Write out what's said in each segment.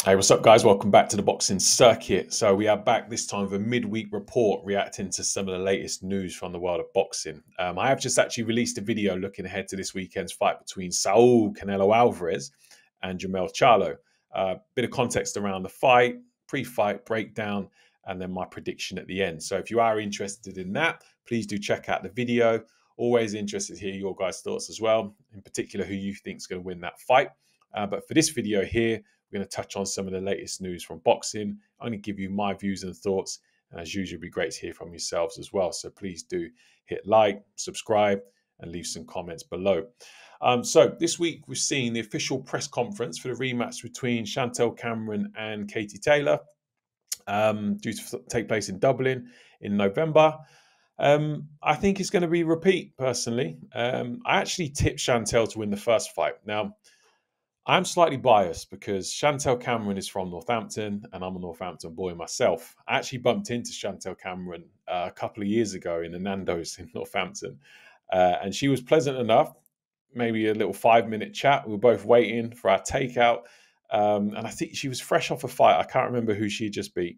Hey, what's up, guys? Welcome back to the boxing circuit. So we are back this time with a midweek report reacting to some of the latest news from the world of boxing. I have just actually released a video looking ahead to this weekend's fight between Saul Canelo Alvarez and Jermell Charlo. Bit of context around the fight, pre-fight breakdown, and then my prediction at the end. So if you are interested in that, please do check out the video. Always interested to hear your guys' thoughts as well, in particular who you think is going to win that fight. But for this video here, we're going to touch on some of the latest news from boxing. I'm going to give you my views and thoughts. And as usual, it'd be great to hear from yourselves as well. So please do hit like, subscribe, and leave some comments below. So this week, we've seen the official press conference for the rematch between Chantelle Cameron and Katie Taylor, due to take place in Dublin in November. I think it's going to be a repeat, personally. I actually tipped Chantelle to win the first fight. Now, I'm slightly biased because Chantelle Cameron is from Northampton and I'm a Northampton boy myself. I actually bumped into Chantelle Cameron a couple of years ago in the Nando's in Northampton. And she was pleasant enough, maybe a little 5-minute chat. We were both waiting for our takeout. And I think she was fresh off a fight. I can't remember who she just beat.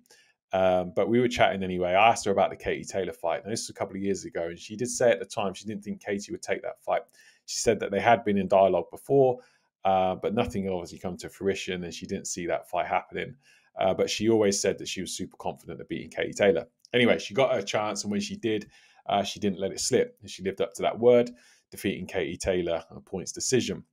But we were chatting anyway. I asked her about the Katie Taylor fight. Now, this was a couple of years ago. And she did say at the time she didn't think Katie would take that fight. She said that they had been in dialogue before. But nothing had obviously come to fruition, and she didn't see that fight happening. But she always said that she was super confident of beating Katie Taylor. Anyway, she got her chance, and when she did, she didn't let it slip. She lived up to that word, defeating Katie Taylor on a points decision.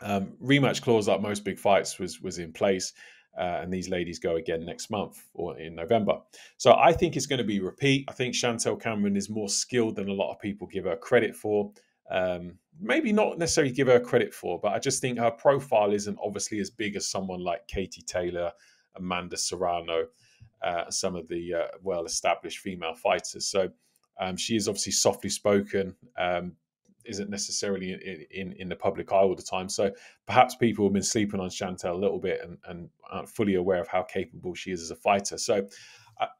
Rematch clause, like most big fights, was in place, and these ladies go again next month or in November. So I think it's going to be a repeat. I think Chantelle Cameron is more skilled than a lot of people give her credit for. Maybe not necessarily give her credit for, but I just think her profile isn't obviously as big as someone like Katie Taylor, Amanda Serrano, some of the well-established female fighters. So she is obviously softly spoken, isn't necessarily in the public eye all the time. So perhaps people have been sleeping on Chantelle a little bit and aren't fully aware of how capable she is as a fighter. So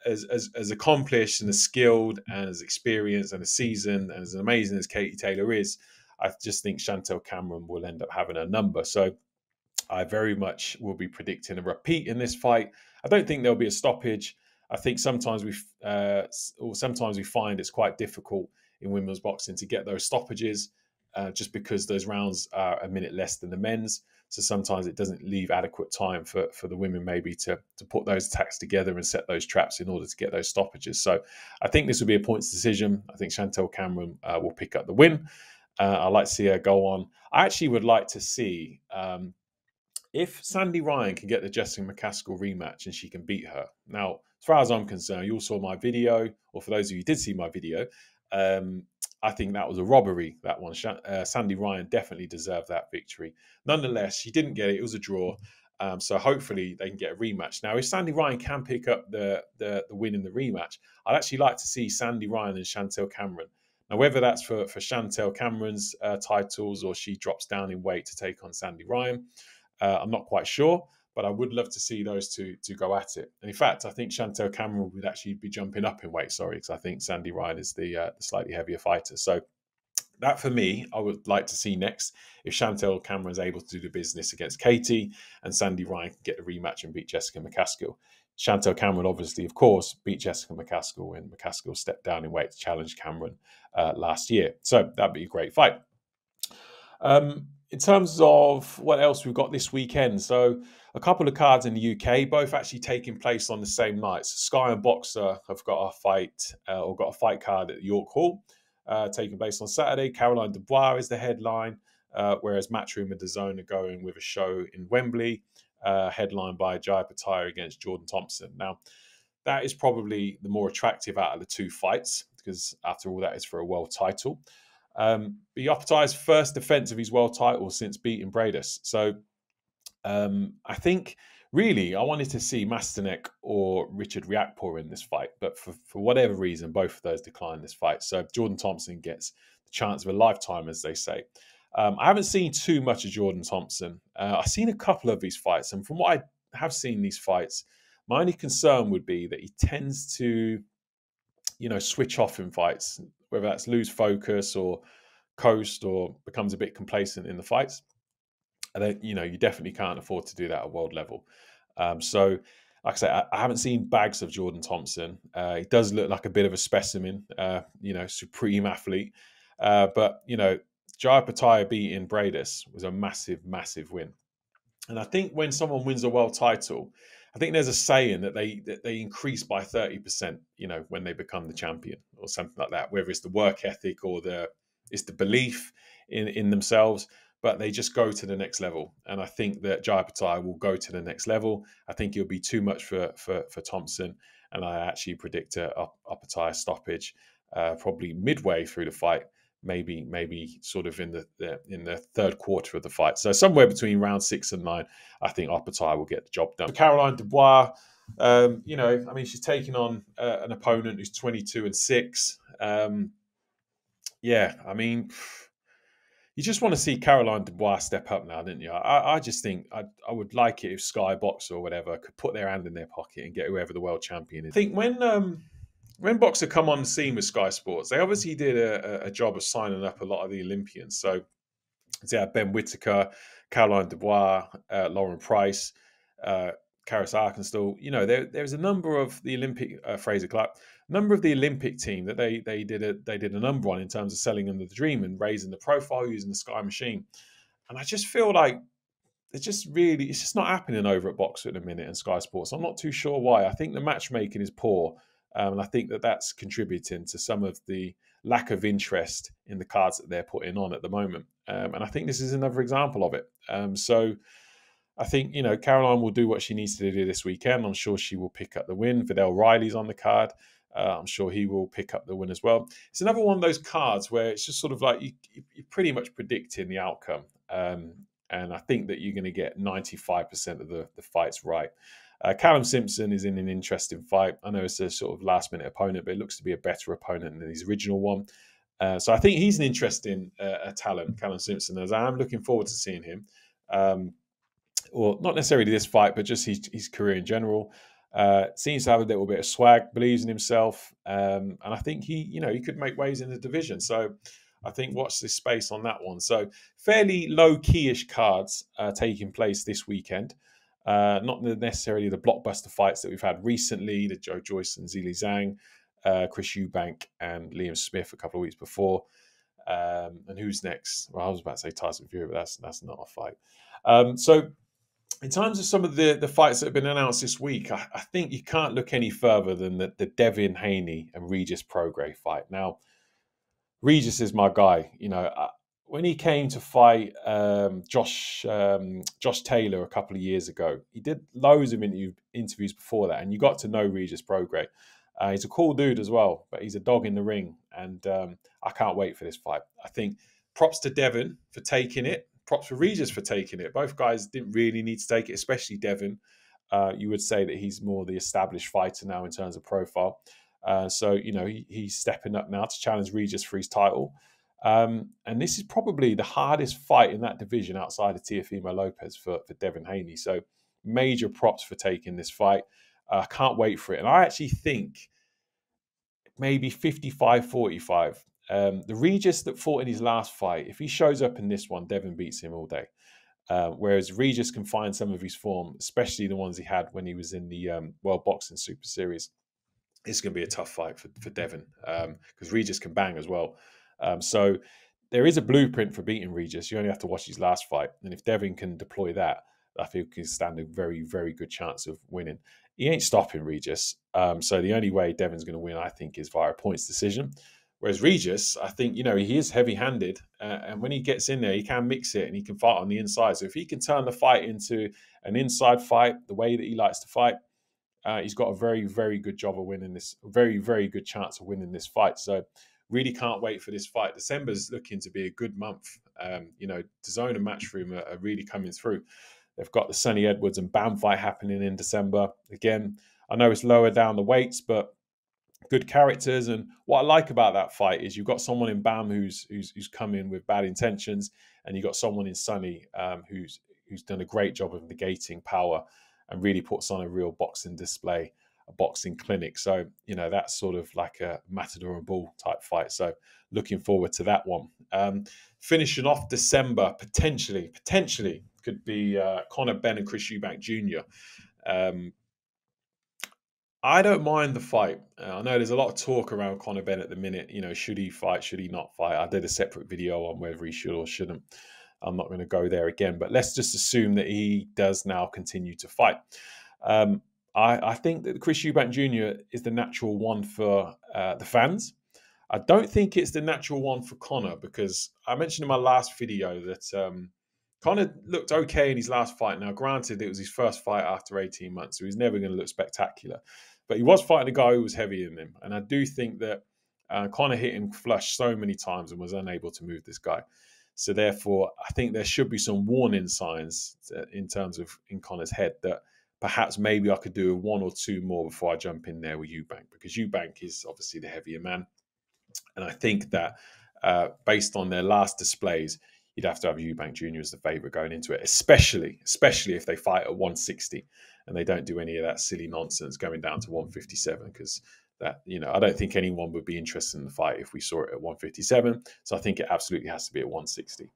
as accomplished and as skilled and as experienced and as seasoned and as amazing as Katie Taylor is, I just think Chantelle Cameron will end up having a number. So I very much will be predicting a repeat in this fight. I don't think there'll be a stoppage. I think sometimes we find it's quite difficult in women's boxing to get those stoppages, just because those rounds are a minute less than the men's. So sometimes it doesn't leave adequate time for the women maybe to put those attacks together and set those traps in order to get those stoppages. So I think this will be a points decision. I think Chantelle Cameron will pick up the win. I'd like to see her go on. I actually would like to see if Sandy Ryan can get the Jessica McCaskill rematch and she can beat her. Now, as far as I'm concerned, you all saw my video, or for those of you who did see my video, I think that was a robbery, that one. Sandy Ryan definitely deserved that victory. Nonetheless, she didn't get it. It was a draw. So hopefully they can get a rematch. Now, if Sandy Ryan can pick up the win in the rematch, I'd actually like to see Sandy Ryan and Chantelle Cameron. Now, whether that's for Chantelle Cameron's titles or she drops down in weight to take on Sandy Ryan, I'm not quite sure, but I would love to see those two to go at it. And in fact, I think Chantelle Cameron would actually be jumping up in weight, because I think Sandy Ryan is the slightly heavier fighter. So that, for me, I would like to see next, if Chantelle Cameron is able to do the business against Katie and Sandy Ryan can get the rematch and beat Jessica McCaskill. Chantelle Cameron, obviously, of course, beat Jessica McCaskill when McCaskill stepped down in weight to challenge Cameron last year. So that'd be a great fight. In terms of what else we've got this weekend, so a couple of cards in the UK, both actually taking place on the same night. So Sky and Boxer have got a fight, or got a fight card at York Hall, taking place on Saturday. Caroline Dubois is the headline, whereas Matchroom and DAZN are going with a show in Wembley, headlined by Opetai against Jordan Thompson. Now, that is probably the more attractive out of the two fights, because after all, that is for a world title. Opetai's first defense of his world title since beating Bradus. So I think, really, I wanted to see Masterneck or Richard Riakporhe in this fight, but for whatever reason, both of those declined this fight. So Jordan Thompson gets the chance of a lifetime, as they say. I haven't seen too much of Jordan Thompson. I've seen a couple of these fights, and from what I have seen these fights, my only concern would be that he tends to, switch off in fights, whether that's lose focus or coast or becomes a bit complacent in the fights. And then, you definitely can't afford to do that at world level. So, like I say, I haven't seen bags of Jordan Thompson. He does look like a bit of a specimen, supreme athlete. But, Jai Opetai beating Bradis was a massive, massive win. And I think when someone wins a world title, I think there's a saying that they increase by 30%, when they become the champion or something like that, whether it's the work ethic or it's the belief in themselves, but they just go to the next level. And I think that Jai Opetai will go to the next level. I think it'll be too much for Thompson. And I actually predict a Opetai stoppage probably midway through the fight, maybe sort of in the third quarter of the fight. So somewhere between round 6 and 9, I think Opetai will get the job done. Caroline Dubois, she's taking on an opponent who's 22-6. You just want to see Caroline Dubois step up now, didn't you? I just think I would like it if Sky Box or whatever could put their hand in their pocket and get whoever the world champion is. I think when Boxer come on the scene with Sky Sports, they obviously did a job of signing up a lot of the Olympians. So yeah, Ben Whitaker, Caroline Dubois, Lauren Price, Karis Arkansas. There's a number of the Olympic Fraser Clark, number of the Olympic team that they did a number on in terms of selling them the dream and raising the profile using the Sky Machine. And I just feel like it's just not happening over at Boxer at the minute and Sky Sports. I'm not too sure why. I think the matchmaking is poor. And I think that's contributing to some of the lack of interest in the cards that they're putting on at the moment. And I think this is another example of it. So I think, Caroline will do what she needs to do this weekend. I'm sure she will pick up the win. Vidal Riley's on the card. I'm sure he will pick up the win as well. It's another one of those cards where it's just sort of like you're pretty much predicting the outcome. And I think that you're going to get 95% of the fights right. Callum Simpson is in an interesting fight. I know it's a sort of last-minute opponent, but it looks to be a better opponent than his original one. So I think he's an interesting talent, Callum Simpson, as I am looking forward to seeing him. Or not necessarily this fight, but just his career in general. Seems to have a little bit of swag, believes in himself, and I think he could make waves in the division. So I think watch this space on that one. So fairly low-key-ish cards taking place this weekend. Not necessarily the blockbuster fights that we've had recently, the Joe Joyce and Zhilei Zhang, Chris Eubank and Liam Smith a couple of weeks before. And who's next? Well, I was about to say Tyson Fury, but that's not a fight. So in terms of some of the fights that have been announced this week, I think you can't look any further than the Devin, Haney and Regis Prograis fight. Now, Regis is my guy. When he came to fight Josh Taylor a couple of years ago, he did loads of interviews before that, and you got to know Regis Prograis. He's a cool dude as well, but he's a dog in the ring, and I can't wait for this fight. I think props to Devin for taking it, props for Regis for taking it. Both guys didn't really need to take it, especially Devin. You would say that he's more the established fighter now in terms of profile. So he's stepping up now to challenge Regis for his title. And this is probably the hardest fight in that division outside of Teofimo Lopez for Devin Haney. So major props for taking this fight. I can't wait for it. And I actually think maybe 55-45. The Regis that fought in his last fight, if he shows up in this one, Devin beats him all day. Whereas Regis can find some of his form, especially the ones he had when he was in the World Boxing Super Series. It's going to be a tough fight for Devin because Regis can bang as well. So there is a blueprint for beating Regis. You only have to watch his last fight. And if Devin can deploy that, I think he can stand a very, very good chance of winning. He ain't stopping Regis. So the only way Devin's going to win, I think, is via a points decision. Whereas Regis, I think, he is heavy-handed. And when he gets in there, he can mix it and he can fight on the inside. So if he can turn the fight into an inside fight, the way that he likes to fight, he's got a very, very good job of winning this, very, very good chance of winning this fight. So really can't wait for this fight. December's looking to be a good month. DAZN and Matchroom are really coming through. They've got the Sonny Edwards and Bam fight happening in December. Again, I know it's lower down the weights, but good characters. And what I like about that fight is you've got someone in Bam who's come in with bad intentions, and you've got someone in Sonny who's done a great job of negating power and really puts on a real boxing display, a boxing clinic. So, that's sort of like a Matador and Bull type fight. So looking forward to that one. Finishing off December, potentially could be Conor, Benn and Chris Eubank Jr. I don't mind the fight. I know there's a lot of talk around Conor Benn at the minute. You know, should he fight? Should he not fight? I did a separate video on whether he should or shouldn't. I'm not going to go there again, but let's just assume that he does now continue to fight. I think that Chris Eubank Jr. is the natural one for the fans. I don't think it's the natural one for Conor, because I mentioned in my last video that Conor looked okay in his last fight. Now, granted, it was his first fight after 18 months, so he's never going to look spectacular. But he was fighting a guy who was heavier than him. And I do think that Conor hit him flush so many times and was unable to move this guy. So therefore, I think there should be some warning signs in terms of in Conor's head that perhaps maybe I could do one or two more before I jump in there with Eubank, because Eubank is obviously the heavier man. And I think that based on their last displays, you'd have to have Eubank Jr. as the favourite going into it, especially if they fight at 160 and they don't do any of that silly nonsense going down to 157, because that, you know, I don't think anyone would be interested in the fight if we saw it at 157. So I think it absolutely has to be at 160.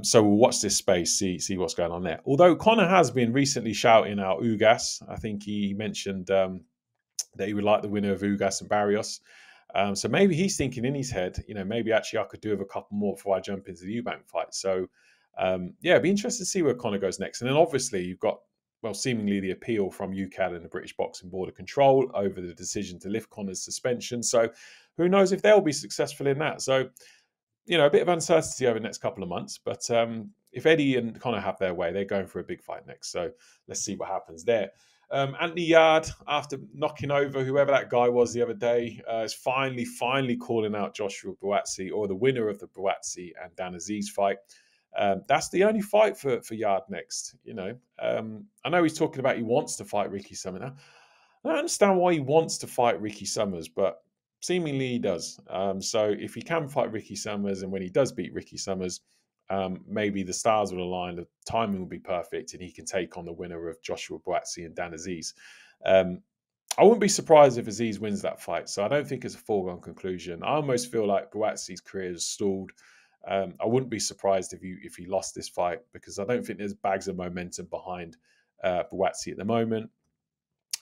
So we'll watch this space, see what's going on there. Although Conor has been recently shouting out Ugas. I think he mentioned that he would like the winner of Ugas and Barrios. So maybe he's thinking in his head, you know, maybe actually I could do with a couple more before I jump into the Eubank fight. So yeah, it'd be interesting to see where Conor goes next. And then obviously you've got, well, seemingly the appeal from UKAD and the British Boxing Board of Control over the decision to lift Conor's suspension. So who knows if they'll be successful in that. So, you know, a bit of uncertainty over the next couple of months. But if Eddie and Conor have their way, they're going for a big fight next. So let's see what happens there. Anthony Yarde, after knocking over whoever that guy was the other day, is finally calling out Joshua Buatsi, or the winner of the Buatsi and Dan Azeez fight. That's the only fight for Yarde next. You know, I know he's talking about he wants to fight Ricky Summers. Now, I don't understand why he wants to fight Ricky Summers, but seemingly he does. So if he can fight Ricky Summers, and when he does beat Ricky Summers, maybe the stars will align, the timing will be perfect, and he can take on the winner of Joshua Buatsi and Dan Azeez. I wouldn't be surprised if Azeez wins that fight. So I don't think it's a foregone conclusion. I almost feel like Buatsi's career has stalled. I wouldn't be surprised if he lost this fight, because I don't think there's bags of momentum behind Buatsi at the moment.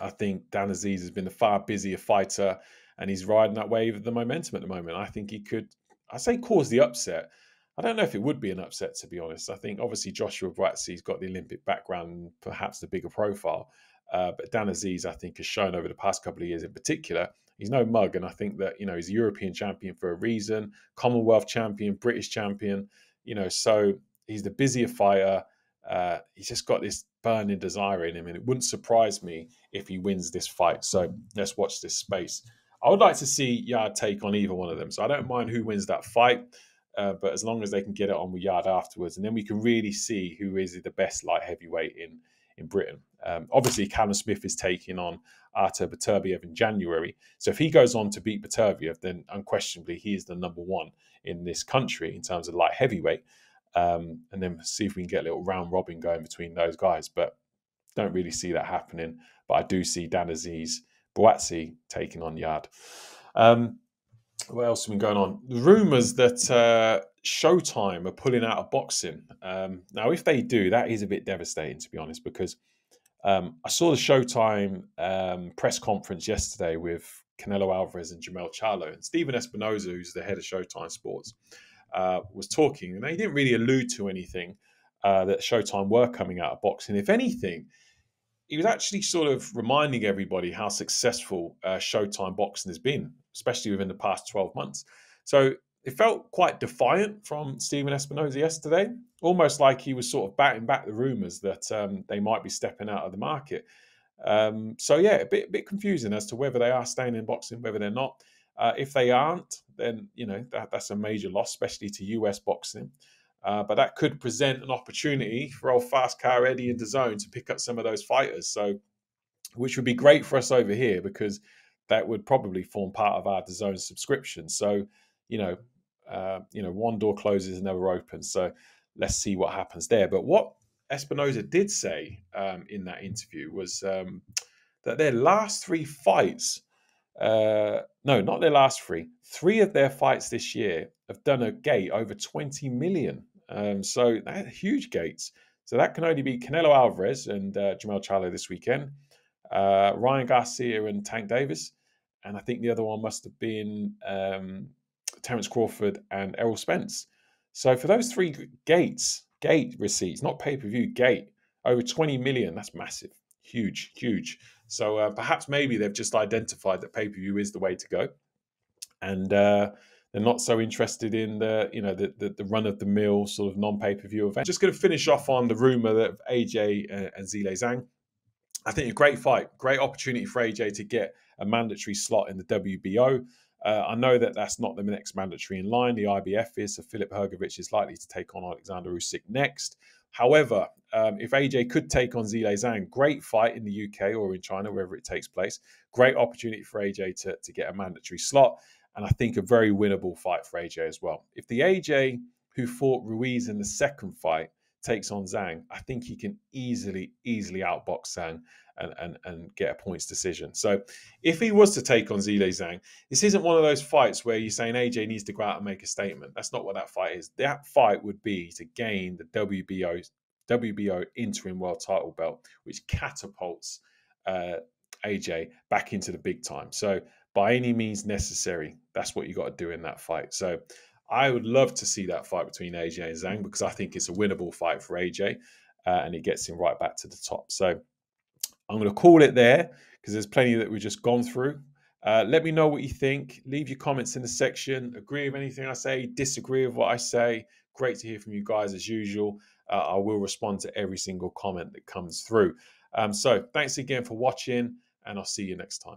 I think Dan Azeez has been a far busier fighter, and he's riding that wave of the momentum at the moment. I think he could, I say, cause the upset. I don't know if it would be an upset, to be honest. I think obviously Joshua Buatsi's got the Olympic background, perhaps the bigger profile. But Dan Azeez, I think, has shown over the past couple of years in particular, he's no mug. And I think that, you know, he's a European champion for a reason, Commonwealth champion, British champion, you know, so he's the busier fighter. He's just got this burning desire in him, and it wouldn't surprise me if he wins this fight. So let's watch this space. I would like to see Yarde take on either one of them. So I don't mind who wins that fight, but as long as they can get it on with Yarde afterwards, and then we can really see who is the best light heavyweight in Britain. Obviously, Callum Smith is taking on Artur Beterbiev in January. So if he goes on to beat Beterbiev, then unquestionably he is the number one in this country in terms of light heavyweight. And then see if we can get a little round robin going between those guys. But don't really see that happening. But I do see Dan Azeez, Buatsi taking on Yarde. What else has been going on? The rumours that Showtime are pulling out of boxing. Now, if they do, that is a bit devastating, to be honest, because I saw the Showtime press conference yesterday with Canelo Alvarez and Jamel Charlo, and Stephen Espinosa, who's the head of Showtime Sports, was talking, and he didn't really allude to anything that Showtime were coming out of boxing. If anything, he was actually sort of reminding everybody how successful Showtime boxing has been, especially within the past 12 months. So it felt quite defiant from Stephen Espinosa yesterday, almost like he was sort of batting back the rumours that they might be stepping out of the market. So yeah, a bit confusing as to whether they are staying in boxing, whether they're not. If they aren't, then you know that's a major loss, especially to US boxing. But that could present an opportunity for old Fast Car Eddie and DAZN to pick up some of those fighters. So, which would be great for us over here, because that would probably form part of our DAZN subscription. So, you know, one door closes, another opens. So let's see what happens there. But what Espinosa did say in that interview was that their last three fights, no, not their last three of their fights this year have done a gate over 20 million. So they're huge gates. So that can only be Canelo Alvarez and Jamel Charlo this weekend, Ryan Garcia and Tank Davis, and I think the other one must have been Terence Crawford and Errol Spence. So for those three gate receipts, not pay-per-view, gate, over 20 million, that's massive, huge, huge. So perhaps maybe they've just identified that pay-per-view is the way to go, and they're not so interested in the run-of-the-mill sort of non-pay-per-view event. Just going to finish off on the rumor that AJ and Zhilei Zhang. I think a great fight, great opportunity for AJ to get a mandatory slot in the WBO. I know that that's not the next mandatory in line. The IBF is, so Filip Hrgović is likely to take on Alexander Usyk next. However, if AJ could take on Zhilei Zhang, great fight in the UK or in China, wherever it takes place. Great opportunity for AJ to get a mandatory slot. And I think a very winnable fight for AJ as well. If the AJ who fought Ruiz in the second fight takes on Zhang, I think he can easily outbox Zhang and get a points decision. So if he was to take on Zhilei Zhang, this isn't one of those fights where you're saying AJ needs to go out and make a statement. That's not what that fight is. That fight would be to gain the WBO interim world title belt, which catapults AJ back into the big time. So by any means necessary, that's what you got to do in that fight. So I would love to see that fight between AJ and Zhang, because I think it's a winnable fight for AJ, and it gets him right back to the top. So I'm going to call it there, because there's plenty that we've just gone through. Let me know what you think. Leave your comments in the section. Agree with anything I say, disagree with what I say. Great to hear from you guys as usual. I will respond to every single comment that comes through. So thanks again for watching, and I'll see you next time.